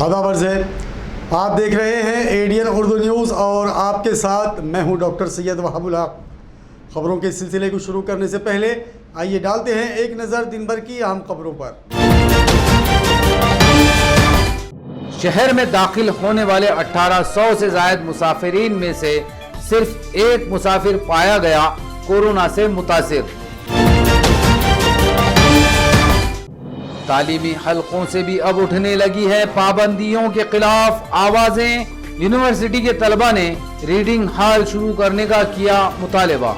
आदाब अर्ज़ है, आप देख रहे हैं एडीएन उर्दू न्यूज़ और आपके साथ मैं हूं डॉक्टर सैयद वहाबुल हक। खबरों के सिलसिले को शुरू करने से पहले आइए डालते हैं एक नज़र दिन भर की अहम खबरों पर। शहर में दाखिल होने वाले 1800 से जायद मुसाफिरीन में से सिर्फ एक मुसाफिर पाया गया कोरोना से मुतासिर। तालीमी हलकों से भी अब उठने लगी है पाबंदियों के खिलाफ आवाजें। यूनिवर्सिटी के तलबा ने रीडिंग हॉल शुरू करने का किया मुतालबा।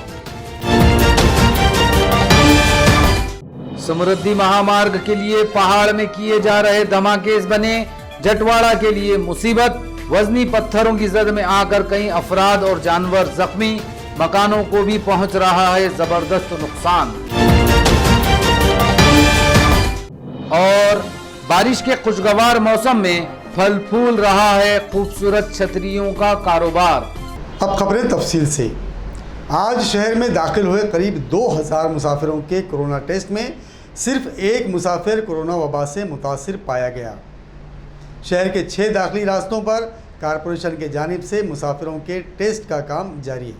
समृद्धि महामार्ग के लिए पहाड़ में किए जा रहे धमाके बने जटवाड़ा के लिए मुसीबत। वजनी पत्थरों की जद में आकर कई अफराद और जानवर जख्मी, मकानों को भी पहुंच रहा है जबरदस्त नुकसान। और बारिश के खुशगवार मौसम में फल फूल रहा है खूबसूरत छतरियों का कारोबार। अब खबरें तफसील से। आज शहर में दाखिल हुए करीब 2000 मुसाफिरों के कोरोना टेस्ट में सिर्फ एक मुसाफिर कोरोना वबा से मुतासिर पाया गया। शहर के 6 दाखिली रास्तों पर कारपोरेशन के जानिब से मुसाफिरों के टेस्ट का काम जारी है।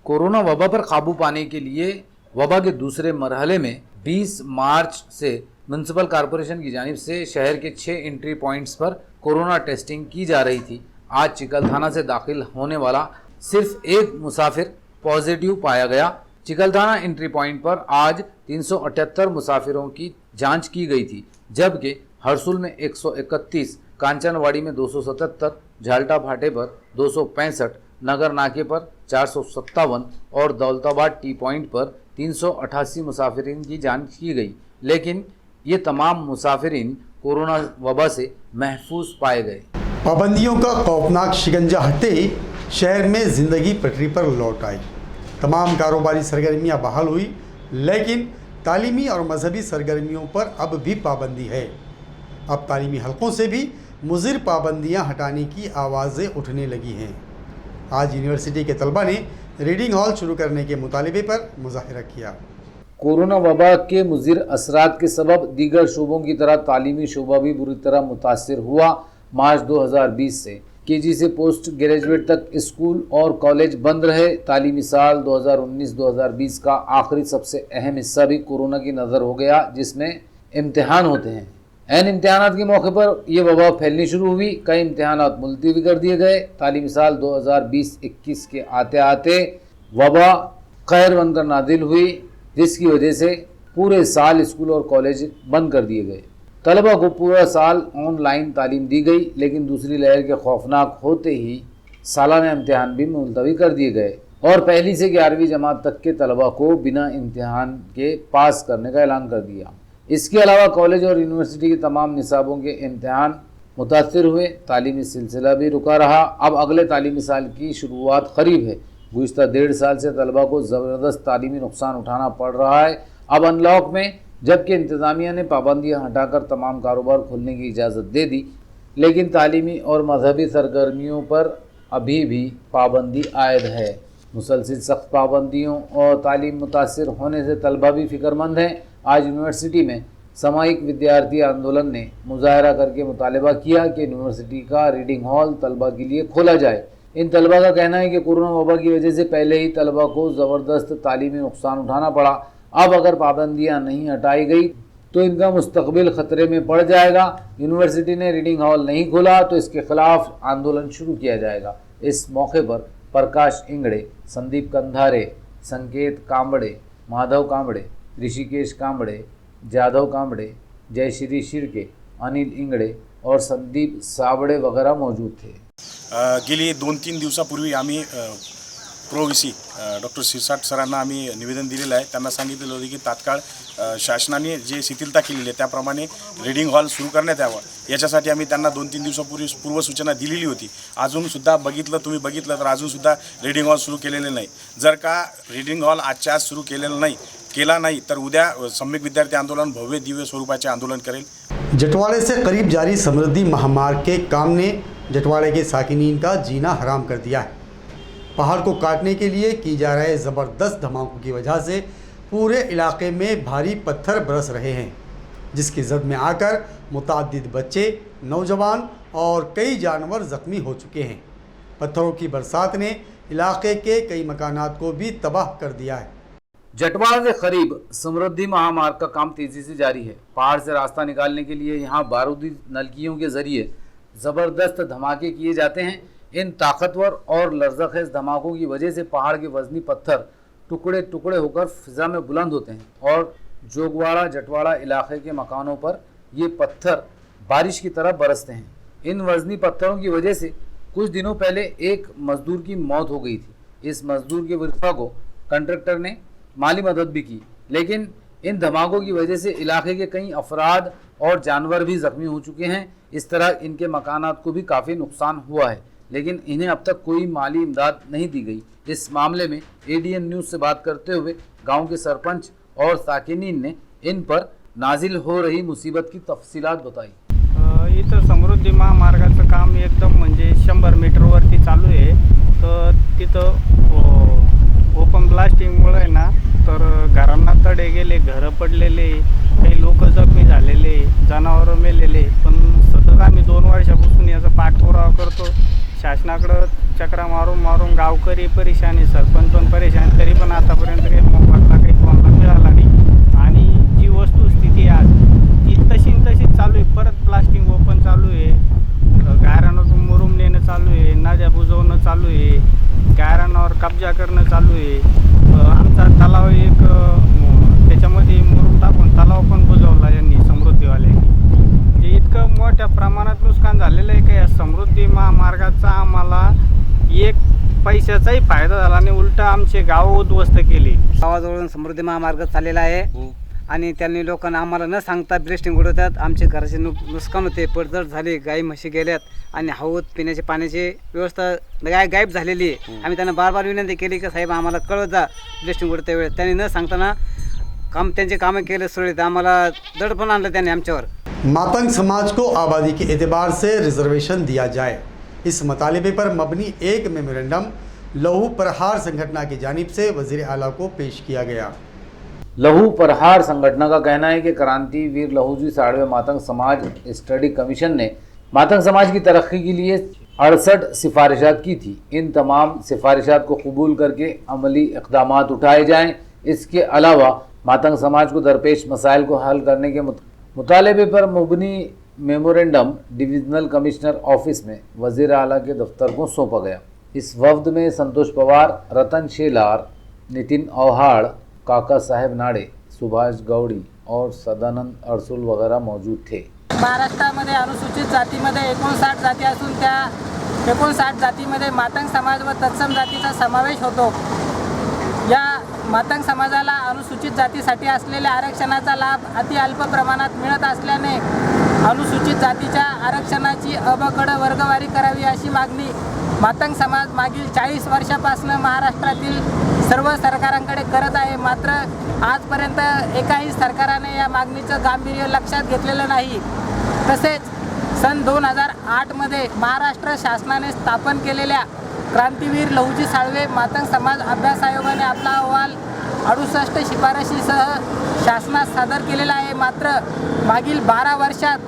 कोरोना वबा पर काबू पाने के लिए वबा के दूसरे मरहले में 20 मार्च से म्युनिसिपल कॉरपोरेशन की जानिब से शहर के 6 एंट्री पॉइंट्स पर कोरोना टेस्टिंग की जा रही थी। आज चिकलथाना से दाखिल होने वाला सिर्फ एक मुसाफिर पॉजिटिव पाया गया। चिकलथाना एंट्री पॉइंट पर आज 378 मुसाफिरों की जांच की गई थी, जबकि हरसुल में 131, कांचनवाड़ी में 277, झाल्टा फाटे पर 265, नगर नाके पर 457 और दौलताबाद टी पॉइंट पर 388 मुसाफिरीन की जांच की गई, लेकिन ये तमाम मुसाफिरीन कोरोना वबा से महफूज पाए गए। पाबंदियों का खौफनाक शिकंजा हटते ही शहर में ज़िंदगी पटरी पर लौट आई। तमाम कारोबारी सरगर्मियां बहाल हुई, लेकिन तालीमी और मजहबी सरगर्मियों पर अब भी पाबंदी है। अब तालीमी हलकों से भी मुज़िर पाबंदियां हटाने की आवाज़ें उठने लगी हैं। आज यूनिवर्सिटी के तलबा ने रीडिंग हॉल शुरू करने के मुतालिबे पर मुजाहिरा किया। कोरोना वबा के मुज़िर असरात के सबब दीगर शोबों की तरह तालीमी शोबा भी बुरी तरह मुतासिर हुआ। मार्च 2020 से केजी से पोस्ट ग्रेजुएट तक स्कूल और कॉलेज बंद रहे। तालीमी साल 2019-2020 का आखिरी सबसे अहम हिस्सा भी कोरोना की नज़र हो गया, जिसमें इम्तिहान होते हैं। ऐन इम्तिहानात के मौके पर यह वबा फैलनी शुरू हुई। कई इम्तिहानात मुलतवी कर दिए गए। तालीमी साल 2020-21 के आते आते वबा खैर बनकर नादिल हुई, जिसकी वजह से पूरे साल स्कूल और कॉलेज बंद कर दिए गए। तलबा को पूरा साल ऑनलाइन तालीम दी गई, लेकिन दूसरी लहर के खौफनाक होते ही सालाना इम्तिहान भी मुलतवी कर दिए गए और पहली से 11वीं जमात तक के तलबा को बिना इम्तिहान के पास करने का ऐलान कर दिया। इसके अलावा कॉलेज और यूनिवर्सिटी के तमाम निसाबों के इम्तिहान मुतासिर हुए। तालीमी सिलसिला भी रुका रहा। अब अगले तालीमी साल की शुरुआत करीब है। गुज़िश्ता 1.5 साल से तलबा को ज़बरदस्त तालीमी नुकसान उठाना पड़ रहा है। अब अनलॉक में जबकि इंतज़ामिया ने पाबंदियाँ हटाकर तमाम कारोबार खोलने की इजाज़त दे दी, लेकिन तालीमी और मजहबी सरगर्मियों पर अभी भी पाबंदी आयद है। मुसलसिल सख्त पाबंदियों और तालीम मुतासिर होने से तलबा भी फ़िक्रमंद हैं। आज यूनिवर्सिटी में सामयिक विद्यार्थी आंदोलन ने मुजाहरा करके मुतालबा किया कि यूनिवर्सिटी का रीडिंग हॉल तलबा के लिए खोला जाए। इन तलबा का कहना है कि कोरोना वबा की वजह से पहले ही तलबा को ज़बरदस्त तालीमी नुकसान उठाना पड़ा। अब अगर पाबंदियां नहीं हटाई गई तो इनका मुस्तकबिल ख़तरे में पड़ जाएगा। यूनिवर्सिटी ने रीडिंग हॉल नहीं खोला तो इसके खिलाफ आंदोलन शुरू किया जाएगा। इस मौके पर प्रकाश इंगड़े, संदीप कंधारे, संकेत कांबड़े, माधव कांबड़े, ऋषिकेश कांबड़े, जाधव कांबड़े, जयश्री शिर्के, अनिल इंगड़े और संदीप साबड़े वगैरह मौजूद थे। गेली 2-3 दिवसापूर्वी आम्ही प्रो-व्ही-सी डॉक्टर शिरसाट सरांना आम्ही निवेदन दिलेलं आहे। त्यांना सांगितलेलं होतं की तात्काळ शासनाने जे शिथिलता केलेली आहे त्याप्रमाणे रीडिंग हॉल सुरू करण्यात यावं, याच्यासाठी आम्ही त्यांना 2-3 दिवसापूर्वी पूर्वसूचना दिलेली होती। अजूनसुद्धा तुम्ही बघितलं तर अजूनसुद्धा रीडिंग हॉल सुरू केलेले नाही। जर का रीडिंग हॉल आजच्या आज सुरू केला नाही तर उद्या सम्यक विद्यार्थी आंदोलन भव्य दिव्य स्वरूपाचे आंदोलन करेल। जटवाड़े से करीब जारी समृद्धि महामार्ग के काम ने जटवाड़े के साकिनीन का जीना हराम कर दिया है। पहाड़ को काटने के लिए की जा रहे ज़बरदस्त धमाकों की वजह से पूरे इलाके में भारी पत्थर बरस रहे हैं, जिसकी जद में आकर मुतअद्दिद बच्चे, नौजवान और कई जानवर जख्मी हो चुके हैं। पत्थरों की बरसात ने इलाके के कई मकानात को भी तबाह कर दिया है। जटवाड़ा के करीब समृद्धि महामार्ग का काम तेजी से जारी है। पहाड़ से रास्ता निकालने के लिए यहाँ बारूदी नलकियों के जरिए जबरदस्त धमाके किए जाते हैं। इन ताकतवर और लर्ज़खेज़ धमाकों की वजह से पहाड़ के वजनी पत्थर टुकड़े टुकड़े होकर फिजा में बुलंद होते हैं और जोगवाड़ा जटवाड़ा इलाके के मकानों पर ये पत्थर बारिश की तरह बरसते हैं। इन वजनी पत्थरों की वजह से कुछ दिनों पहले एक मजदूर की मौत हो गई थी। इस मजदूर के विरसा को कॉन्ट्रैक्टर ने माली मदद भी की, लेकिन इन धमाकों की वजह से इलाके के कई अफराद और जानवर भी जख्मी हो चुके हैं। इस तरह इनके मकानात को भी काफ़ी नुकसान हुआ है, लेकिन इन्हें अब तक कोई माली इमदाद नहीं दी गई। इस मामले में एडीएन न्यूज़ से बात करते हुए गांव के सरपंच और साकिनीन ने इन पर नाजिल हो रही मुसीबत की तफसीलात बताई। इथं समृद्धी महामार्गाचं काम एकदम म्हणजे 100 मीटरवरती चालू आहे। तर तिथं ओपन ब्लास्टिंगमुळे आहे ना, तर घरांना तडे गेले, घरं पडलेले, काही लोक जखमी झालेले, जनावरं मेलेले। पण सतत आम्ही 2 वर्षापासून याचा पाठपुरावा करतो। शासनाकडं चक्रा मारून मारून गावकरी परेशान आहे, सरपंच पण परेशान, तरी पण आतापर्यंत काही मोबदला काही कोणाला मिळाला नाही। आणि जी वस्तुस्थिती आज ती तशीच चालू आहे। परत प्लास्टिंग ओपन चालू आहे, गायरानातून मुरुम नेणं चालू आहे, नद्या बुजवणं चालू आहे, गायरानावर कब्जा करणं चालू आहे। आमचा तलाव एक त्याच्यामध्ये मुरुम टाकून तलाव पण बुजवला यांनी, समृद्धीवाल्यांनी। जे इतकं मोठ्या प्रमाणात नुकसान झालेलं आहे की या समृद्धी महामार्गाचा आम्हाला एक पैशाचाही फायदा झाला आणि उलट आमचे गाव उद्ध्वस्त केले। गावाजवळून समृद्धी महामार्ग चाललेला आहे आणि त्यांनी लोकांना आम्हाला न सांगता ब्रेस्टिंग उडवतात। आमचे घराचे नुकसान होते, पडझड झाली, गाई म्हशी गेल्यात आणि हौद पिण्याची पाण्याची व्यवस्था गायब झालेली आहे। आम्ही त्यांना बार विनंती केली की साहेब आम्हाला कळवत जा ब्रेस्टिंग उडवते वेळेस। त्यांनी न सांगताना त्यांचे कामं केले सुरळीत, आम्हाला दडपण आणलं त्यांनी आमच्यावर। मातंग समाज को आबादी के एतबार से रिजर्वेशन दिया जाए, इस मतालबे पर मबनी एक मेमोरेंडम लहू प्रहार संगठन की जानिब से वज़ीर आला को पेश किया गया। लहू प्रहार संगठन का कहना है कि क्रांतिवीर लहूजी साड़वे मातंग समाज स्टडी कमीशन ने मातंग समाज की तरक्की के लिए 68 सिफारिशात की थी। इन तमाम सिफारिशात को कबूल करके अमली इक़दामात उठाए जाएं। इसके अलावा मातंग समाज को दरपेश मसाइल को हल करने के मुतालबे पर मुबनी मेमोरेंडम डिविजनल कमिश्नर ऑफिस में वज़ीर आला के दफ्तर को सौंपा गया। इस वफ्द में संतोष पवार, रतन शेलार, नितिन औहाड़, काका साहेब नाडे, सुभाष गौड़ी और सदानंद अडसूल वगैरह मौजूद थे। महाराष्ट्रामध्ये अनुसूचित जातीमध्ये 59 जाती असून त्या 59 जातीमध्ये मातंग समाज व तत्सम जातीचा समावेश होतो। या मातंग समाजाला अनुसूचित जातीसाठी असलेल्या आरक्षणाचा लाभ अति अल्प प्रमाणात मिळत असल्याने अनुसूचित जातीच्या आरक्षणाची अबकड वर्गवारी करावी अशी मागणी मातंग समाज मागील 40 वर्षापासून महाराष्ट्रातील सर्व सरकारांकडे करत आहे। मात्र आजपर्यंत एकाही सरकाराने या मागणीचं गांभीर्य लक्षात घेतलेलं नाही। तसेच सन 2008 मध्ये महाराष्ट्र शासनाने स्थापन केलेल्या क्रांतिवीर लहूजी साळवे मातंग समाज अभ्यास आयोगाने आपला अहवाल 68 शिफारशीसह शासनास सादर केलेला आहे। मात्र मागील 12 वर्षात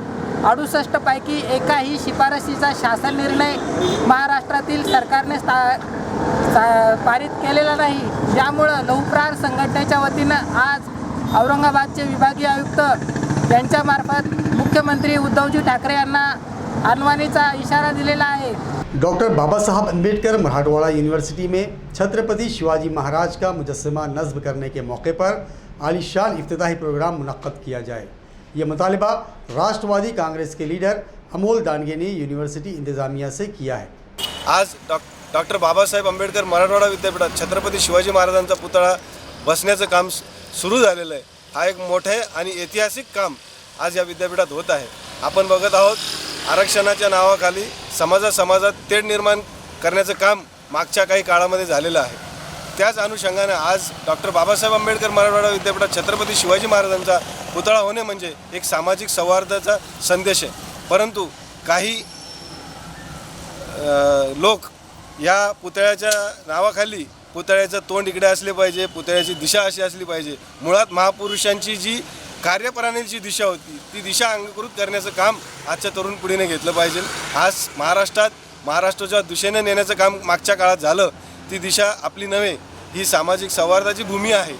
68 पैकी एकाही शिफारशीचा शासन निर्णय महाराष्ट्रातील सरकारने पारित केलेला नाही। यामुळे लहूप्रहार संघटनेच्या वतीनं आज औरंगाबादचे विभागीय आयुक्त यांच्यामार्फत मुख्यमंत्री उद्धवजी ठाकरे यांना अनवाणीचा इशारा दिलेला आहे। डॉक्टर बाबा साहब अम्बेडकर मराठवाड़ा यूनिवर्सिटी में छत्रपति शिवाजी महाराज का मुजस्समा नस्ब करने के मौके पर आलीशान इफ्तिताही प्रोग्राम मुनक्कद किया जाए। ये मुतालिबा राष्ट्रवादी कांग्रेस के लीडर अमोल दानगे ने यूनिवर्सिटी इंतज़ामिया से किया है। आज डॉक्टर बाबासाहेब आंबेडकर मराठवाडा विद्यापीठात छत्रपती शिवाजी महाराजांचा पुतळा बसण्याचं काम सुरू झालेलं आहे। हा एक मोठे आणि ऐतिहासिक काम आज या विद्यापीठात होत आहे। आपण बघत आहोत आरक्षणाच्या नावाखाली समाजात तेढ निर्माण करण्याचं काम मागच्या काही काळामध्ये झालेलं आहे। त्याच अनुषंगाने आज डॉक्टर बाबासाहेब आंबेडकर मराठवाडा विद्यापीठात छत्रपती शिवाजी महाराजांचा पुतळा होणे म्हणजे एक सामाजिक सौहार्दाचा संदेश आहे। परंतु काही लोक या पुतळ्याच्या नावाखाली पुतळ्याचं तोंड इकडे असले पाहिजे, पुतळ्याची दिशा अशी असली पाहिजे, मुळात महापुरुषांची जी कार्यप्रणालीची दिशा होती ती दिशा अंगीकृत करण्याचं काम आजच्या तरुण पिढीने घेतलं पाहिजे. आज महाराष्ट्राच्या दिशेने नेण्याचं काम मागच्या काळात झालं. ती दिशा आपली नव्हे, ही सामाजिक सौहार्दाची भूमी आहे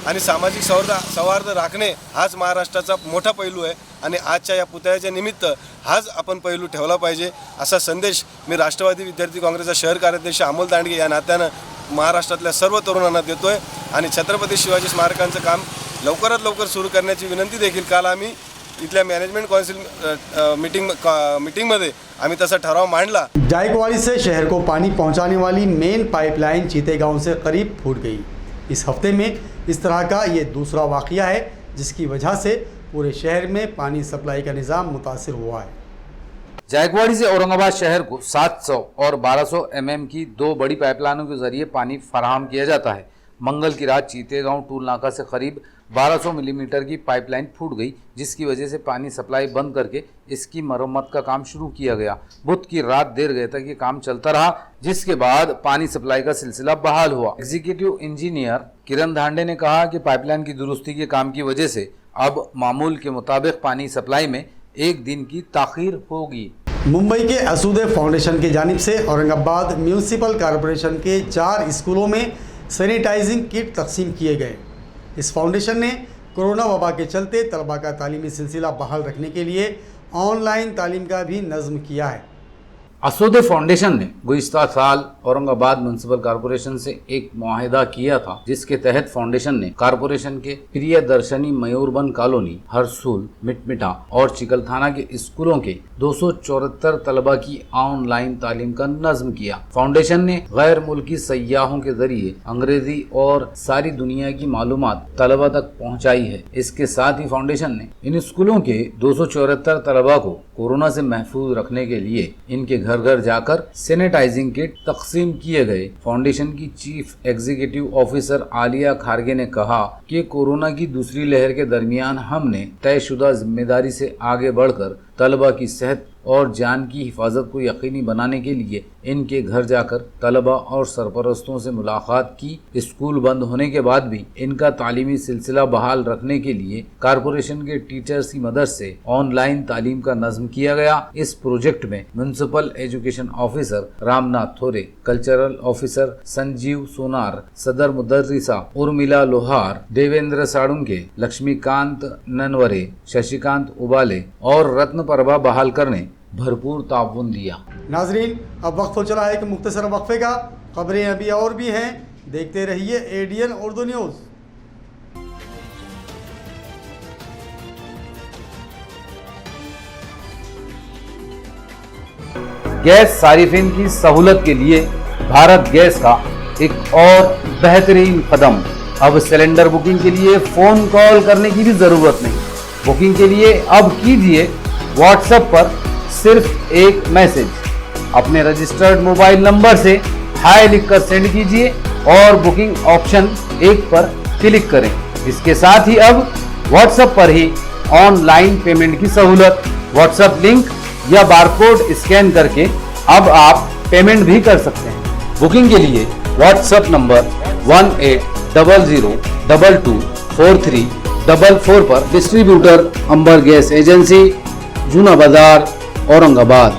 आणि सामाजिक सौहार्द राखणे हाच महाराष्ट्राचा मोठा पैलू आहे आणि आजच्या या पुतळ्याच्या निमित्त हाच आपण पैलू ठेवला पाहिजे असा संदेश मी राष्ट्रवादी विद्यार्थी काँग्रेसचा शहर कार्याध्यक्ष अमोल दांडगे या नात्यानं महाराष्ट्रातल्या सर्व तरुणांना देतोय आणि छत्रपती शिवाजी स्मारकांचं काम लवकरात लवकर सुरू करण्याची विनंती देखील काल आम्ही इथल्या मॅनेजमेंट काउन्सिल मीटिंगमध्ये आम्ही तसा ठराव मांडला. जायकवाड़ी से शहर को पानी पहुंचाने वाली मेन पाइपलाइन चीते गांव से करीब फूट गई. इस हफ्ते में इस तरह का ये दूसरा वाक़या है जिसकी वजह से पूरे शहर में पानी सप्लाई का निज़ाम मुतासिर हुआ है. जायकवाड़ी से औरंगाबाद शहर को 700 और 1200 mm की 2 बड़ी पाइपलाइनों के जरिए पानी फराहम किया जाता है. मंगल की रात चीतेगांव टूल नाका से करीब 1200 मिलीमीटर की पाइपलाइन फूट गई, जिसकी वजह से पानी सप्लाई बंद करके इसकी मरम्मत का काम शुरू किया गया. बुध की रात देर गए तक ये काम चलता रहा, जिसके बाद पानी सप्लाई का सिलसिला बहाल हुआ. एग्जीक्यूटिव इंजीनियर किरण धांडे ने कहा कि पाइपलाइन की दुरुस्ती के काम की वजह से अब मामूल के मुताबिक पानी सप्लाई में 1 दिन की ताखीर होगी. मुंबई के असूदे फाउंडेशन की जानिब से औरंगाबाद म्यूनिसिपल कॉरपोरेशन के 4 स्कूलों में सैनिटाइजिंग किट तकसीम किए गए. इस फाउंडेशन ने कोरोना वबा के चलते तलबा का तालीमी सिलसिला बहाल रखने के लिए ऑनलाइन तालीम का भी नज़्म किया है. असोदे फाउंडेशन ने गुज़िश्ता साल औरंगाबाद म्यूनिसिपल कॉरपोरेशन से एक मुआहिदा किया था, जिसके तहत फाउंडेशन ने कॉरपोरेशन के प्रियदर्शनी मयूरबन कॉलोनी, हरसूल, मिटमिटा और चिकलथाना के स्कूलों के 274 तलबा की ऑनलाइन तालीम का नज़्म किया. फाउंडेशन ने गैर मुल्की सयाहों के जरिए अंग्रेजी और सारी दुनिया की मालूमात तलबा तक पहुँचाई है. इसके साथ ही फाउंडेशन ने इन स्कूलों के 274 तलबा को कोरोना से महफूज रखने के लिए इनके घर घर जाकर सैनिटाइजिंग किट तकसीम किए गए. फाउंडेशन की chief executive officer Alia Kharge ने कहा कि कोरोना की दूसरी लहर के दरमियान हमने तयशुदा जिम्मेदारी से आगे बढ़कर तलबा की सेहत और जान की हिफाजत को यकीनी बनाने के लिए इनके घर जाकर तलबा और सरपरस्तों से मुलाकात की. स्कूल बंद होने के बाद भी इनका तालीमी सिलसिला बहाल रखने के लिए कॉरपोरेशन के टीचर्स की मदद से ऑनलाइन तालीम का नज़्म किया गया. इस प्रोजेक्ट में म्यूनिसिपल एजुकेशन ऑफिसर रामनाथ थोरे, कल्चरल ऑफिसर संजीव सोनार, सदर मुदर्रिसा उर्मिला लोहार, देवेंद्र साड़ुंके, लक्ष्मीकांत ननवरे, शशिकांत उबाले और रत्न प्रभा बहाल करने भरपूर ताउन दिया. नाजरीन, अब वक्त हो चला है कि मुख्तसर वक्फे का. खबरें अभी और भी हैं, देखते रहिए ADN उर्दू न्यूज़. गैस सारिफिन की सहूलत के लिए भारत गैस का एक और बेहतरीन कदम. अब सिलेंडर बुकिंग के लिए फ़ोन कॉल करने की भी ज़रूरत नहीं. बुकिंग के लिए अब कीजिए व्हाट्सएप पर सिर्फ एक मैसेज. अपने रजिस्टर्ड मोबाइल नंबर से हाय लिखकर सेंड कीजिए और बुकिंग ऑप्शन 1 पर क्लिक करें. इसके साथ ही अब व्हाट्सएप पर ही ऑनलाइन पेमेंट की सहूलत. व्हाट्सएप लिंक या बारकोड स्कैन करके अब आप पेमेंट भी कर सकते हैं. बुकिंग के लिए व्हाट्सएप नंबर 1800224344 पर डिस्ट्रीब्यूटर अंबर गैस एजेंसी, जूना बाजार, औरंगाबाद.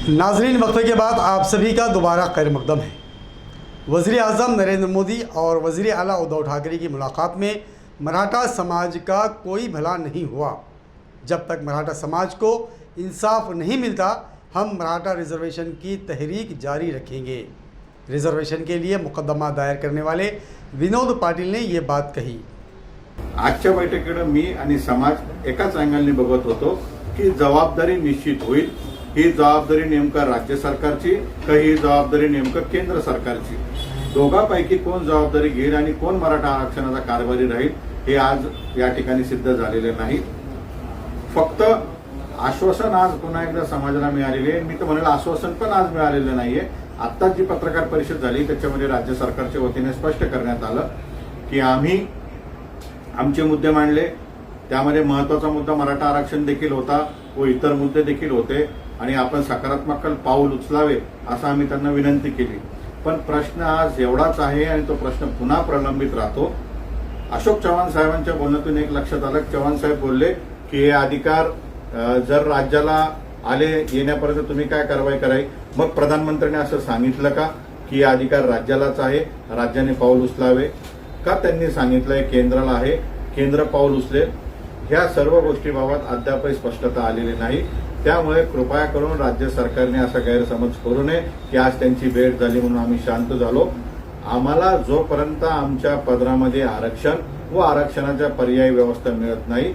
नाजरीन, वक्फे के बाद आप सभी का दोबारा खैर मकदम है। वज़ीर आज़म नरेंद्र मोदी और वज़ीर आला उद्धव ठाकरे की मुलाकात में मराठा समाज का कोई भला नहीं हुआ। जब तक मराठा समाज को इंसाफ नहीं मिलता, हम मराठा रिजर्वेशन की तहरीक जारी रखेंगे। रिजर्वेशन के लिए मुकदमा दायर करने वाले विनोद पाटिल ने ये बात कही। आजच्या बैठकीकडे मी आणि समाज एकाच अँगलने बघत होतो की जबाबदारी निश्चित होईल। ही जबाबदारी नेमका राज्य सरकारची का ही जबाबदारी नेमकं केंद्र सरकारची, दोघांपैकी कोण जबाबदारी घेईल आणि कोण मराठा आरक्षणाचा कारभारी राहील हे आज या ठिकाणी सिद्ध झालेले नाही। फक्त आश्वासन आज पुन्हा एकदा समाजाला मिळालेले आहे। मी तर म्हणेल आश्वासन पण आज मिळालेलं नाहीये। आत्ताच जी पत्रकार परिषद झाली त्याच्यामध्ये राज्य सरकारच्या वतीने स्पष्ट करण्यात आलं की आम्ही आमचे मुद्दे मांडले, त्यामध्ये महत्त्वाचा मुद्दा मराठा आरक्षण देखील होता व इतर मुद्दे देखील होते आणि आपण सकारात्मक पाऊल उचलावे असं आम्ही त्यांना विनंती केली। पण प्रश्न आज एवढाच आहे आणि तो प्रश्न पुन्हा प्रलंबित राहतो। अशोक चव्हाण साहेबांच्या बोलण्यातून एक लक्षात आलं, चव्हाण साहेब बोलले की हे अधिकार जर राज्याला आले येण्यापर्यंत तुम्ही काय कारवाई करावी। मग प्रधानमंत्र्यांनी असं सांगितलं का की हे अधिकार राज्यालाच आहे, राज्याने पाऊल उचलावे का? त्यांनी सांगितलंय केंद्राला आहे, केंद्र पाऊल उचले। ह्या सर्व गोष्टीबाबत अद्यापही स्पष्टता आलेली नाही। त्यामुळे कृपया करून राज्य सरकारने असा गैरसमज करू नये की आज त्यांची भेट झाली म्हणून आम्ही शांत झालो। आम्हाला जोपर्यंत आमच्या पदरामध्ये आरक्षण व आरक्षणाच्या पर्यायी व्यवस्था मिळत नाही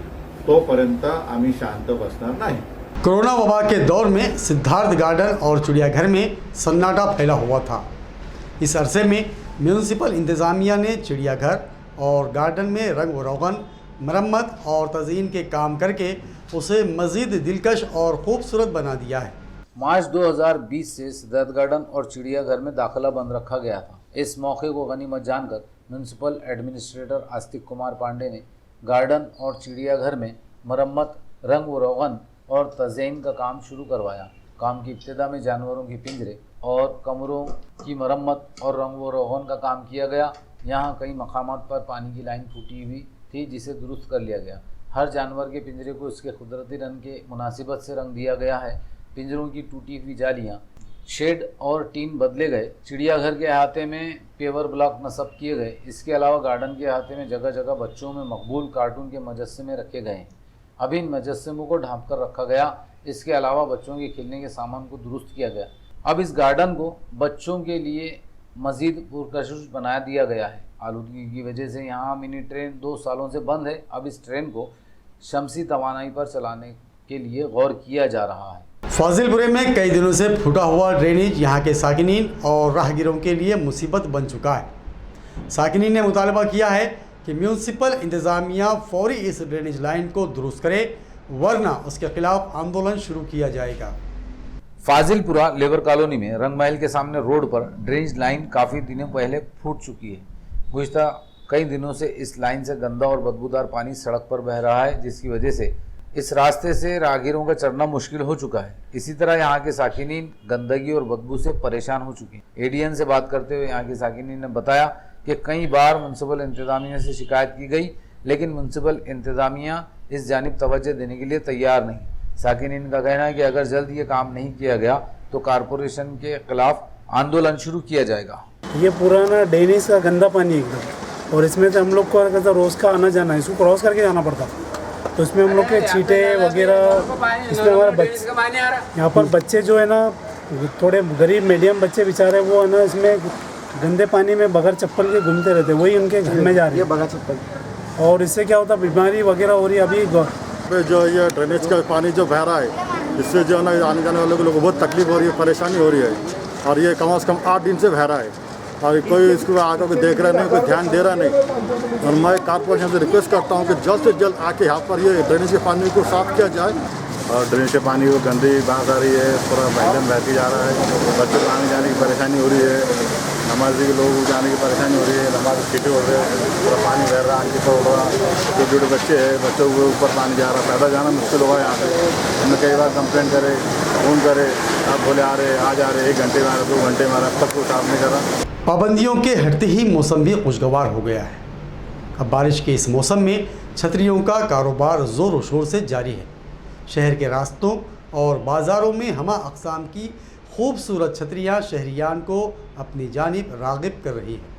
तोपर्यंत आम्ही शांत बसणार नाही। कोरोना वबा के दौर में सिद्धार्थ गार्डन और चिड़ियाघर में सन्नाटा फैला हुआ था। इस अरसे में म्यूनिसिपल इंतज़ामिया ने चिड़ियाघर और गार्डन में रंग रोगन, मरम्मत और तज़ीन के काम करके उसे मज़ीद दिलकश और खूबसूरत बना दिया है। मार्च 2020 से सिद्धार्थ गार्डन और चिड़ियाघर में दाखिला बंद रखा गया था। इस मौके को गनीमत जानकर म्यूनिसिपल एडमिनिस्ट्रेटर आस्तिक कुमार पांडे ने गार्डन और चिड़ियाघर में मरम्मत, रंग व रोगन और तज़ीन का काम शुरू करवाया। काम की इब्तिदा में जानवरों के पिंजरे और कमरों की मरम्मत और रंग व रोगन का काम किया गया। यहाँ कई मकामात पर पानी की लाइन टूटी हुई थी जिसे दुरुस्त कर लिया गया। हर जानवर के पिंजरे को इसके कुदरती रंग के मुनासिबत से रंग दिया गया है। पिंजरों की टूटी हुई जालियाँ, शेड और टीन बदले गए। चिड़ियाघर के अहाते में पेवर ब्लॉक नस्ब किए गए। इसके अलावा गार्डन के अहाते में जगह जगह बच्चों में मकबूल कार्टून के मुजस्समे रखे गए हैं। अब इन मुजस्समों को ढाँप कर रखा गया। इसके अलावा बच्चों के खेलने के सामान को दुरुस्त किया गया। अब इस गार्डन को बच्चों के लिए मज़ीद पुरकशिश बना दिया गया है। आलूदगी की वजह से यहाँ मिनी ट्रेन 2 सालों से बंद है। अब इस ट्रेन को शमसी तवानाई पर चलाने के लिए गौर किया जा रहा है। फाजिलपुरे में कई दिनों से फूटा हुआ ड्रेनेज यहाँ के साकिनीन और राहगीरों के लिए मुसीबत बन चुका है। साकिनीन ने मुतालबा किया है कि म्यूनिसिपल इंतज़ामिया फौरी इस ड्रेनेज लाइन को दुरुस्त करे, वरना उसके खिलाफ आंदोलन शुरू किया जाएगा। फाजिलपुरा लेबर कॉलोनी में रंगमहल के सामने रोड पर ड्रेनेज लाइन काफ़ी दिनों पहले फूट चुकी है। गुज़िश्ता कई दिनों से इस लाइन से गंदा और बदबूदार पानी सड़क पर बह रहा है, जिसकी वजह से इस रास्ते से राहगीरों का चढ़ना मुश्किल हो चुका है। इसी तरह यहाँ के साकिनीन गंदगी और बदबू से परेशान हो चुके हैं। एडीएन से बात करते हुए यहाँ के साकिनीन ने बताया कि कई बार म्यूनिसिपल इंतज़ामिया से शिकायत की गई, लेकिन म्यूनिसिपल इंतज़ामिया इस जानिब तवज्जो देने के लिए तैयार नहीं। साकिनीन का कहना है कि अगर जल्द ये काम नहीं किया गया तो कारपोरेशन के खिलाफ आंदोलन शुरू किया जाएगा। ये पुराना ड्रेनेज का गंदा पानी एकदम, और इसमें से हम लोग को अगर रोज़ का आना जाना है, इसको क्रॉस करके जाना पड़ता, तो इसमें हम लोग के छींटे वगैरह, इसमें हमारा बच्चे, यहाँ पर बच्चे जो है ना थोड़े गरीब मीडियम बच्चे बेचारे, वो है ना इसमें गंदे पानी में बगैर चप्पल के घूमते रहते, वही उनके घर में जा रहे हैं बगैर चप्पल। और इससे क्या होता है, बीमारी वगैरह हो रही है। अभी जो ये ड्रेनेज का पानी जो बह रहा है, इससे जो है ना आने जाने वाले लोगों को बहुत तकलीफ हो रही है, परेशानी हो रही है। और ये कम से कम 8 दिन से बह रहा है और कोई इसको आगे को देख रहा नहीं, कोई ध्यान दे रहा नहीं। और मैं कारपोरेशन से रिक्वेस्ट करता हूँ कि जल्द से जल्द आके यहाँ पर ये ड्रेनेज के पानी को साफ किया जाए। और ड्रेनेज के पानी को गंदी बांस आ रही है, पूरा बैलन बहती जा रहा है। बच्चों को आने जाने की परेशानी हो रही है, नमाजी के लोग जाने की परेशानी हो रही है, नमाज छीटे हो रहे हैं, पूरा पानी बह रहा है, आंटी तो हो रहा। छोटे छोटे बच्चे हैं, बच्चों के ऊपर पानी जा रहा है, पैदल जाना मुश्किल होगा यहाँ पे। हमने कई बार कंप्लेंट करे, फ़ोन करे, आप बोले आ रहे आ जा रहे, 1 घंटे में आ रहे, 2 घंटे में आ रहा, तब कुछ साफ नहीं कर रहा। पाबंदियों के हटते ही मौसम भी खुशगवार हो गया है। अब बारिश के इस मौसम में छतरियों का कारोबार ज़ोर शोर से जारी है। शहर के रास्तों और बाज़ारों में हमा अक़साम की खूबसूरत छतरियाँ शहरियान को अपनी जानिब राग़िब कर रही हैं।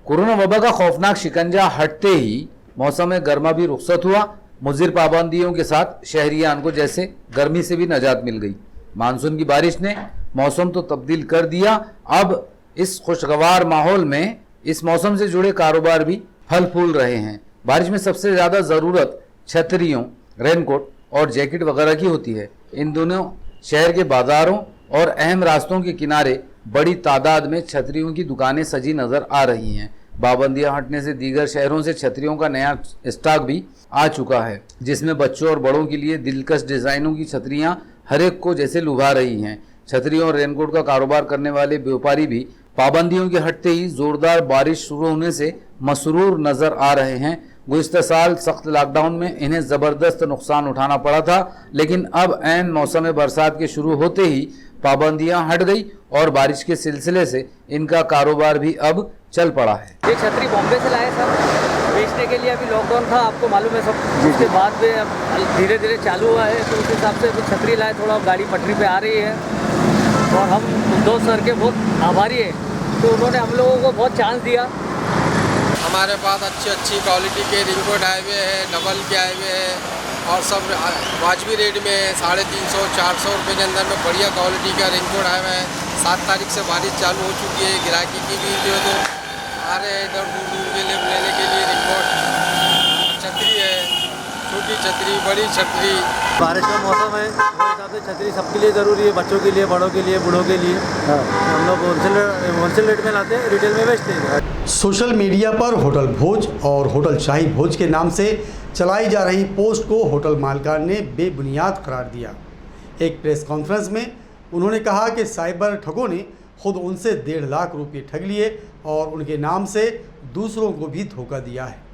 कोरोना वबा का खौफनाक शिकंजा हटते ही मौसम गर्मा भी रुखसत हुआ। मुज़िर पाबंदियों के साथ शहरियान को जैसे गर्मी से भी नजात मिल गई। मानसून की बारिश ने मौसम तो तब्दील कर दिया, अब इस खुशगवार माहौल में इस मौसम से जुड़े कारोबार भी फल फूल रहे हैं। बारिश में सबसे ज़्यादा ज़रूरत छतरियों, रेनकोट और जैकेट वगैरह की होती है। इन दोनों शहर के बाज़ारों और अहम रास्तों के किनारे बड़ी तादाद में छतरियों की दुकानें सजी नज़र आ रही हैं। पाबंदियां हटने से दीगर शहरों से छतरियों का नया स्टॉक भी आ चुका है, जिसमें बच्चों और बड़ों के लिए दिलकश डिज़ाइनों की छतरियां हर एक को जैसे लुभा रही हैं। छतरियों और रेनकोट का कारोबार करने वाले व्यापारी भी पाबंदियों के हटते ही ज़ोरदार बारिश शुरू होने से मसरूर नज़र आ रहे हैं। गुज़िश्ता साल सख्त लॉकडाउन में इन्हें ज़बरदस्त नुकसान उठाना पड़ा था, लेकिन अब ऐन मौसम बरसात के शुरू होते ही पाबंदियां हट गई और बारिश के सिलसिले से इनका कारोबार भी अब चल पड़ा है। ये छतरी बॉम्बे से लाए सर, बेचने के लिए। अभी लॉकडाउन था, आपको मालूम है सब। उसके बाद में अब धीरे धीरे चालू हुआ है, तो उस हिसाब से छतरी लाए। थोड़ा गाड़ी पटरी पे आ रही है और हम दोस्त सर के बहुत आभारी है, तो उन्होंने हम लोगों को बहुत चांस दिया। हमारे पास अच्छी क्वालिटी के रेनकोट आए हुए हैं, डबल के आए हुए हैं और सब वाजबी रेट में 350-400 रुपये के अंदर में बढ़िया क्वालिटी का रेनकोट आया हुआ है। 7 तारीख से बारिश चालू हो चुकी है। गिराकी की भी जो तो आ रहे हैं इधर दूर दूर के लिए लेने के लिए रेनकोट। छतरी है, छोटी छतरी, बड़ी छतरी। बारिश का मौसम है, उस हिसाब से छतरी सबके लिए ज़रूरी है, बच्चों के लिए, बड़ों के लिए, बूढ़ों के लिए। हम लोग होलसेल रेट में लाते हैं, रिटेल में बेचते हैं। सोशल मीडिया पर होटल भोज और होटल शाही भोज के नाम से चलाई जा रही पोस्ट को होटल मालिकान ने बेबुनियाद करार दिया। एक प्रेस कॉन्फ्रेंस में उन्होंने कहा कि साइबर ठगों ने खुद उनसे 1.5 लाख रुपये ठग लिए और उनके नाम से दूसरों को भी धोखा दिया है।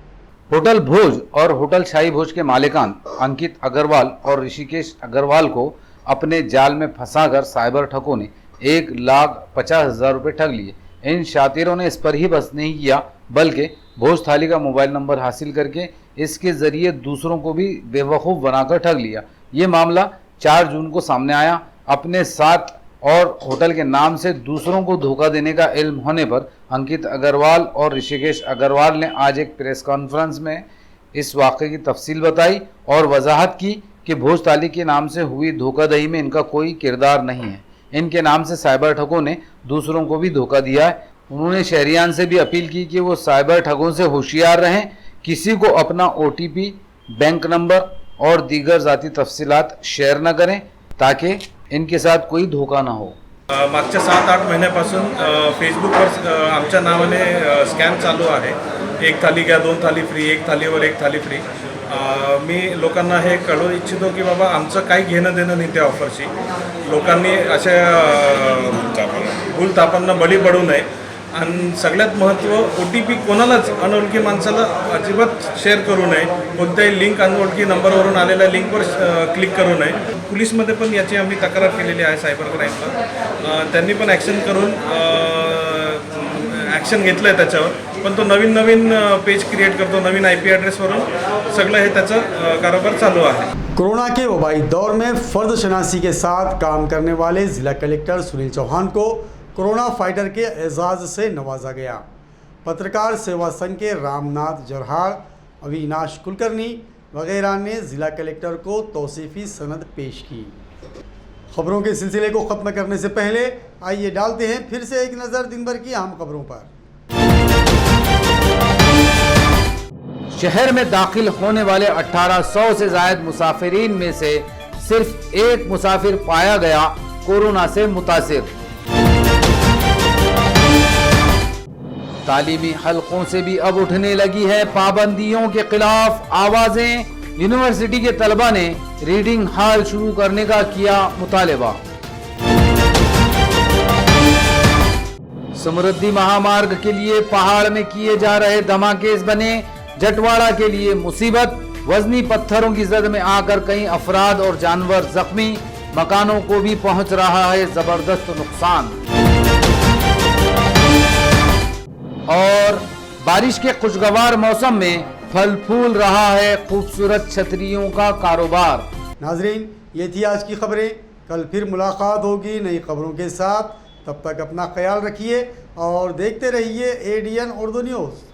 होटल भोज और होटल शाही भोज के मालिकान अंकित अग्रवाल और ऋषिकेश अग्रवाल को अपने जाल में फंसाकर साइबर ठगों ने 1,50,000 रुपये ठग लिए। इन शातिरों ने इस पर ही बस नहीं किया, बल्कि भोज थाली का मोबाइल नंबर हासिल करके इसके ज़रिए दूसरों को भी बेवकूफ़ बनाकर ठग लिया। ये मामला 4 जून को सामने आया। अपने साथ और होटल के नाम से दूसरों को धोखा देने का इल्म होने पर अंकित अग्रवाल और ऋषिकेश अग्रवाल ने आज एक प्रेस कॉन्फ्रेंस में इस वाक़े की तफसील बताई और वजाहत की कि भोज थाली के नाम से हुई धोखाधड़ी में इनका कोई किरदार नहीं है। इनके नाम से साइबर ठगों ने दूसरों को भी धोखा दिया है। उन्होंने शहरियान से भी अपील की कि वो साइबर ठगों से होशियार रहें, किसी को अपना OTP, बैंक नंबर और दीगर ज़ाती तफसीलात शेअर न करें ताकि इनके साथ कोई धोखा ना हो। मागच्या 7-8 महिन्यापासून फेसबुकवर आमच्या नावाने स्कॅम चालू आहे। 1 थाली घ्या 2 थाली फ्री, 1 थालीवर 1 थाली फ्री। मी लोकांना हे कळवू इच्छितो की बाबा आमचं काही घेणं देणं नाही त्या ऑफरशी। लोकांनी अशा भूलथापांना बळी पडू नये आणि सगळ्यात महत्त्व OTP कोणालाच अनोळखी माणसाला अजिबात शेअर करू नये। कोणत्याही लिंक अनोळखी नंबरवरून आलेल्या लिंकवर क्लिक करू नये। पोलीसमध्ये पण याची आम्ही तक्रार केलेली आहे सायबर क्राईमला। त्यांनी पण ॲक्शन करून ॲक्शन घेतलं आहे त्याच्यावर, पण तो नवीन पेज क्रिएट करतो, नवीन IP ॲड्रेसवरून सगळं हे त्याचं कारोबार चालू आहे। कोरोना के वबाई दौर में फ़र्द शनासी के साथ काम करने वाले ज़िला कलेक्टर सुनील चौहान को कोरोना फाइटर के एजाज़ से नवाजा गया। पत्रकार सेवा संघ के रामनाथ जरहाड़, अविनाश कुलकर्णी वगैरह ने ज़िला कलेक्टर को तौसीफ़ी सनद पेश की। खबरों के सिलसिले को ख़त्म करने से पहले आइए डालते हैं फिर से एक नज़र दिन भर की अहम खबरों पर। शहर में दाखिल होने वाले 1800 से ज़ायद मुसाफिरीन में से सिर्फ एक मुसाफिर पाया गया कोरोना से मुतासिर। तालीमी हलकों से भी अब उठने लगी है पाबंदियों के खिलाफ आवाजें। यूनिवर्सिटी के तलबा ने रीडिंग हॉल शुरू करने का किया मुतालबा। समृद्धि महामार्ग के लिए पहाड़ में किए जा रहे धमाके बने जटवाड़ा के लिए मुसीबत। वजनी पत्थरों की जद में आकर कई अफराद और जानवर जख्मी, मकानों को भी पहुंच रहा है जबरदस्त नुकसान। और बारिश के खुशगवार मौसम में फल फूल रहा है खूबसूरत छतरियों का कारोबार। नाजरीन, ये थी आज की खबरें। कल फिर मुलाकात होगी नई खबरों के साथ। तब तक अपना ख्याल रखिए और देखते रहिए ADN उर्दू न्यूज़।